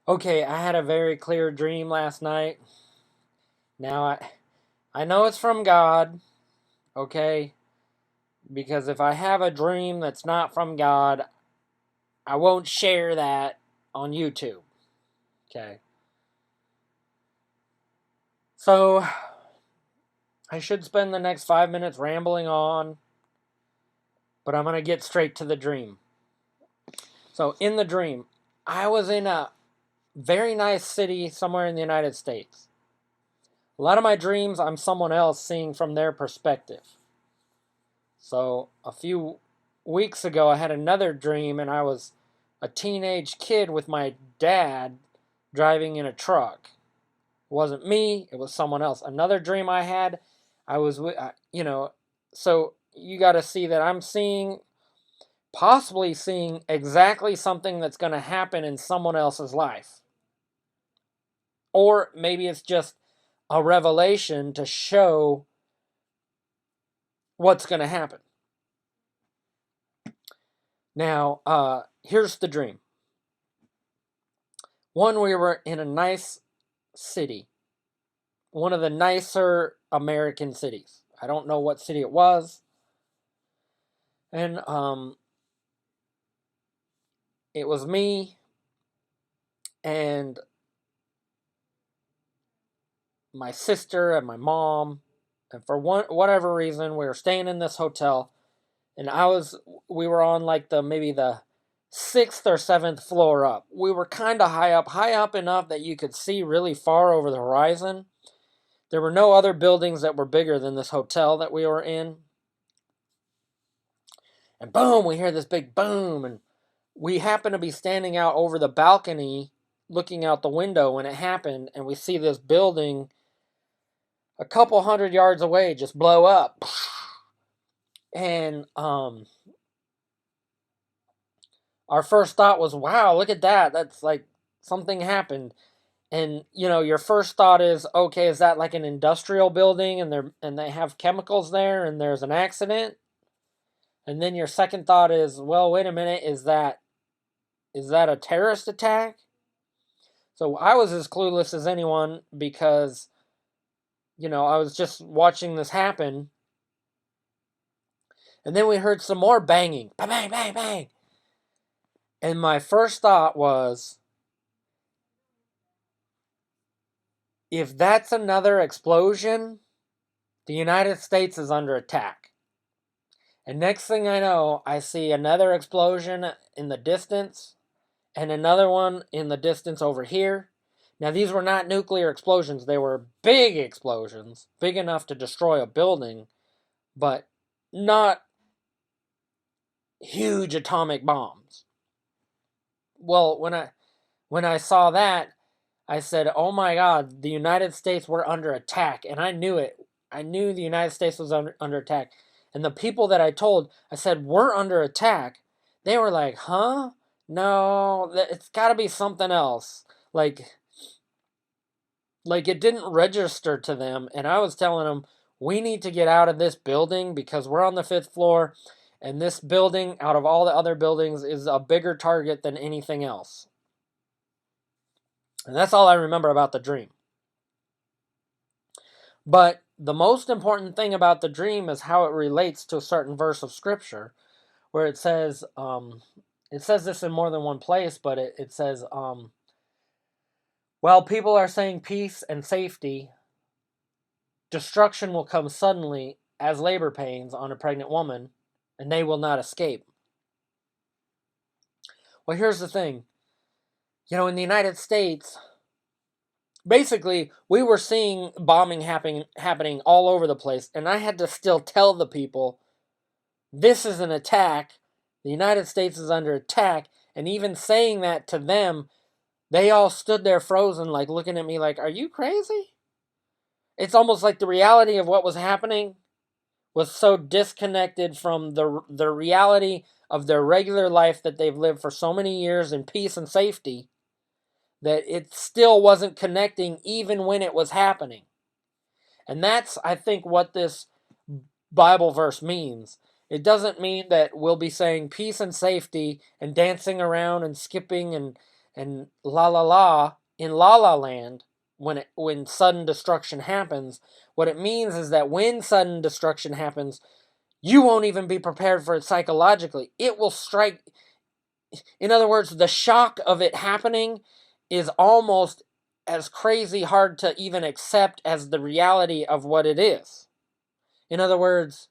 Okay, I had a very clear dream last night. Now I know it's from God, okay? Because if I have a dream that's not from God, I won't share that on YouTube. Okay. So I should spend the next 5 minutes rambling on, but I'm going to get straight to the dream. So in the dream, I was in a very nice city somewhere in the United States. A lot of my dreams, I'm someone else seeing from their perspective. So a few weeks ago, I had another dream, and I was a teenage kid with my dad driving in a truck. It wasn't me, it was someone else. Another dream I had, I was with, so you got to see that I'm possibly seeing exactly something that's going to happen in someone else's life. Or maybe it's just a revelation to show what's going to happen. Now, here's the dream. One, we were in a nice city, one of the nicer American cities. I don't know what city it was. And it was me and my sister and my mom. And for whatever reason, we were staying in this hotel. And we were on like maybe the sixth or seventh floor up. We were kind of high up enough that you could see really far over the horizon. There were no other buildings that were bigger than this hotel that we were in. And boom, we hear this big boom, and we happen to be standing out over the balcony looking out the window when it happened, and we see this building a couple hundred yards away just blow up. And our first thought was, wow, look at that. That's like something happened. And your first thought is, okay, is that like an industrial building and they have chemicals there and there's an accident? And then your second thought is, well, wait a minute, is that a terrorist attack? So I was as clueless as anyone because, I was just watching this happen. And then we heard some more banging. Bang, bang, bang, bang. And my first thought was, if that's another explosion, the United States is under attack. And next thing I know, I see another explosion in the distance and another one in the distance over here. Now, these were not nuclear explosions. They were big explosions, big enough to destroy a building, but not huge atomic bombs. Well, when I saw that, I said, "Oh my God, the United States were under attack," and I knew it. I knew the United States was under attack, and the people that I told, I said, "We're under attack." They were like, "Huh? No, it's got to be something else." Like it didn't register to them, and I was telling them, "We need to get out of this building because we're on the fifth floor, and this building, out of all the other buildings, is a bigger target than anything else." And that's all I remember about the dream. But the most important thing about the dream is how it relates to a certain verse of scripture, where it says this in more than one place, but it says, while people are saying peace and safety, destruction will come suddenly as labor pains on a pregnant woman, and they will not escape. Well, here's the thing. In the United States, basically, we were seeing bombing happening all over the place, and I had to still tell the people, this is an attack. The United States is under attack. And even saying that to them, they all stood there frozen, like looking at me like, are you crazy? It's almost like the reality of what was happening was so disconnected from the reality of their regular life that they've lived for so many years in peace and safety that it still wasn't connecting even when it was happening. And that's, I think, what this Bible verse means. It doesn't mean that we'll be saying peace and safety and dancing around and skipping And La La La, in La La Land, when sudden destruction happens, what it means is that when sudden destruction happens, you won't even be prepared for it psychologically. It will strike. In other words, the shock of it happening is almost as crazy hard to even accept as the reality of what it is. In other words,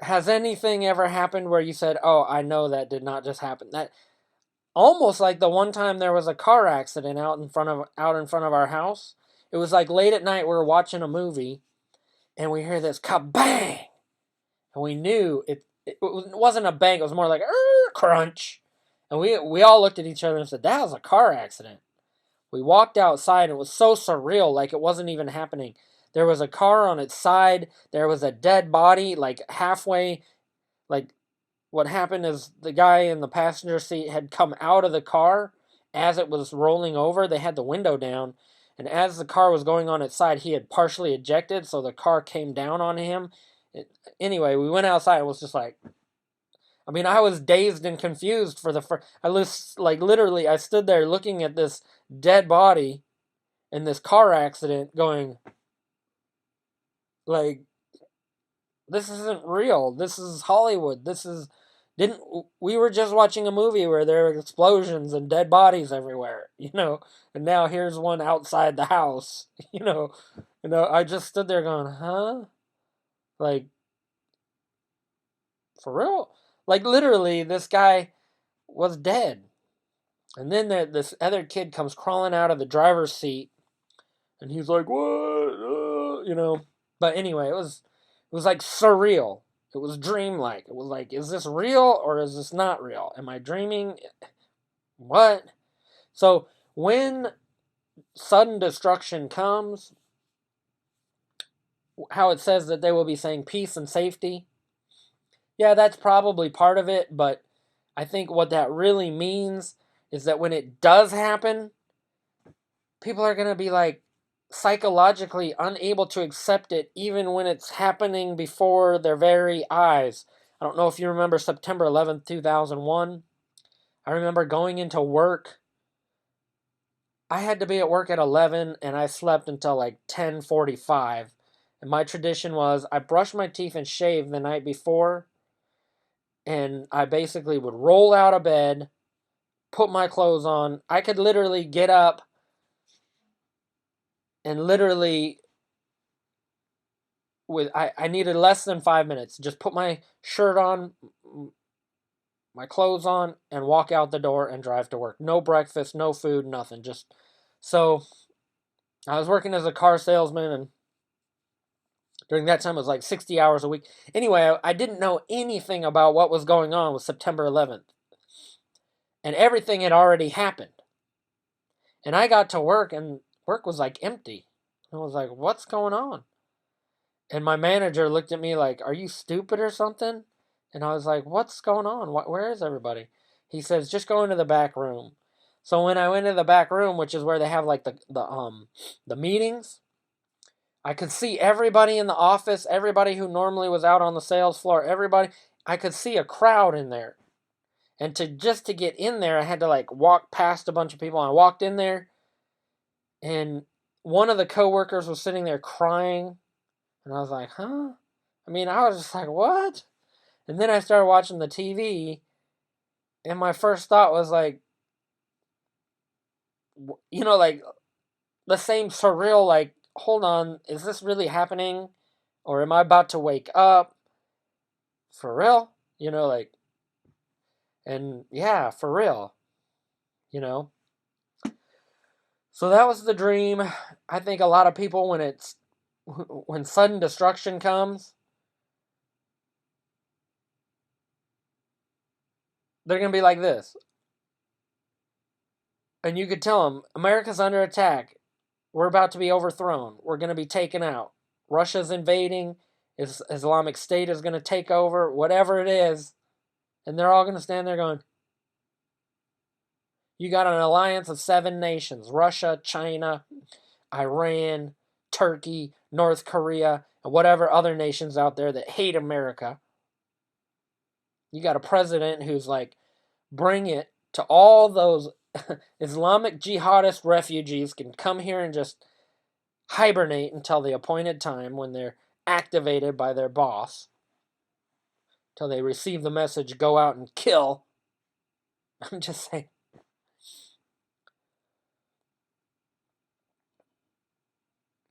has anything ever happened where you said, "Oh, I know that did not just happen"? That almost like the one time there was a car accident out in front of our house. It was like late at night, we were watching a movie, and we hear this kabang, and we knew it wasn't a bang. It was more like crunch, and we all looked at each other and said, "That was a car accident." We walked outside, and it was so surreal, like it wasn't even happening. There was a car on its side. There was a dead body, like halfway. Like, what happened is the guy in the passenger seat had come out of the car as it was rolling over. They had the window down, and as the car was going on its side, he had partially ejected, so the car came down on him. Anyway, we went outside. It was just like, I mean, I was dazed and confused for the first. I was like, literally, I stood there looking at this dead body in this car accident, going, like, this isn't real. This is Hollywood. This is didn't we were just watching a movie where there were explosions and dead bodies everywhere, and now here's one outside the house, I just stood there going, huh? Like, for real? Like, literally, this guy was dead. And then this other kid comes crawling out of the driver's seat, and he's like, what? But anyway, it was like surreal. It was dreamlike. It was like, is this real or is this not real? Am I dreaming? What? So when sudden destruction comes, how it says that they will be saying peace and safety. Yeah, that's probably part of it, but I think what that really means is that when it does happen, people are going to be like psychologically unable to accept it even when it's happening before their very eyes. I don't know if you remember September 11th, 2001. I remember going into work. I had to be at work at 11 and I slept until like 10:45. And my tradition was I brushed my teeth and shaved the night before, and I basically would roll out of bed, put my clothes on. I could literally get up and literally I needed less than 5 minutes. Just put my shirt on, my clothes on, and walk out the door and drive to work. No breakfast, no food, nothing. Just so I was working as a car salesman, and during that time it was like 60 hours a week. Anyway, I didn't know anything about what was going on with September 11th. And everything had already happened. And I got to work, and work was like empty. I was like, what's going on? And my manager looked at me like, are you stupid or something? And I was like, what's going on? Where is everybody? He says, just go into the back room. So when I went into the back room, which is where they have like the meetings, I could see everybody in the office, everybody who normally was out on the sales floor, everybody. I could see a crowd in there. And to get in there, I had to like walk past a bunch of people. I walked in there, and one of the coworkers was sitting there crying, and I was like, huh? I mean, I was just like, what? And then I started watching the TV, and my first thought was like, like the same surreal, like, hold on, is this really happening? Or am I about to wake up? For real? Like, and yeah, for real, you know? So that was the dream. I think a lot of people, when sudden destruction comes, they're going to be like this. And you could tell them, America's under attack. We're about to be overthrown. We're going to be taken out. Russia's invading. Islamic State is going to take over. Whatever it is. And they're all going to stand there going, you got an alliance of 7 nations. Russia, China, Iran, Turkey, North Korea, and whatever other nations out there that hate America. You got a president who's like, bring it to all those Islamic jihadist refugees can come here and just hibernate until the appointed time when they're activated by their boss, till they receive the message, go out and kill. I'm just saying.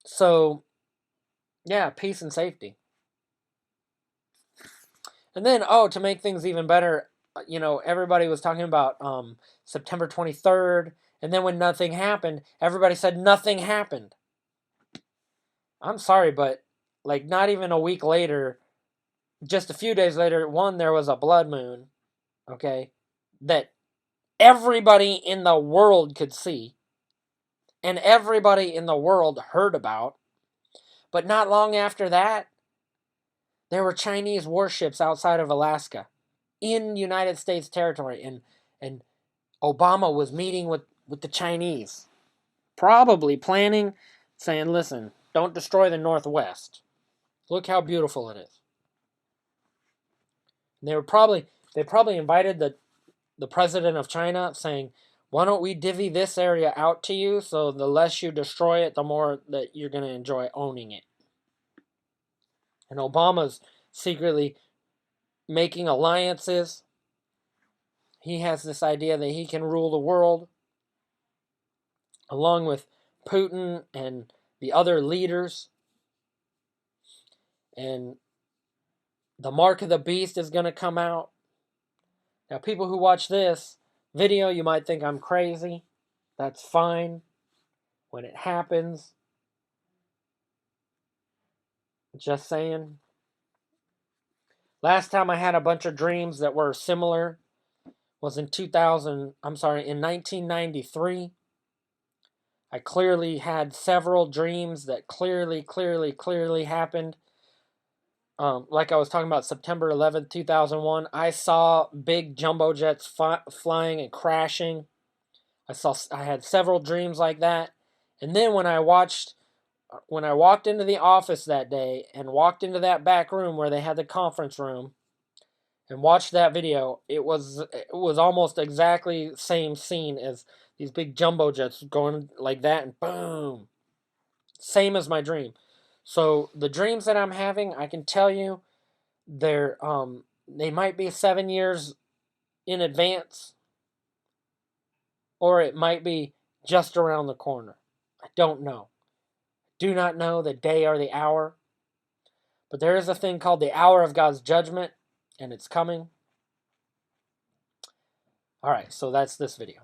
So, yeah, peace and safety. And then, to make things even better, everybody was talking about September 23rd, and then when nothing happened, everybody said nothing happened. I'm sorry, but like not even a week later, just a few days later, there was a blood moon, okay, that everybody in the world could see, and everybody in the world heard about. But not long after that, there were Chinese warships outside of Alaska in United States territory, and Obama was meeting with the Chinese, probably planning, saying, listen, don't destroy the Northwest. Look how beautiful it is. And they probably invited the president of China, saying, why don't we divvy this area out to you, so the less you destroy it, the more that you're going to enjoy owning it. And Obama's secretly making alliances. He has this idea that he can rule the world, along with Putin and the other leaders. And the mark of the beast is going to come out. Now, people who watch this video, you might think I'm crazy. That's fine. When it happens, just saying. Last time I had a bunch of dreams that were similar was in 1993. I clearly had several dreams that clearly happened. Like I was talking about September 11th, 2001, I saw big jumbo jets flying and crashing. I had several dreams like that. And then when I walked into the office that day and walked into that back room where they had the conference room and watched that video, it was almost exactly the same scene as these big jumbo jets going like that, and boom. Same as my dream. So the dreams that I'm having, I can tell you, they might be 7 years in advance, or it might be just around the corner. I don't know. Do not know the day or the hour. But there is a thing called the hour of God's judgment, and it's coming. All right, so that's this video.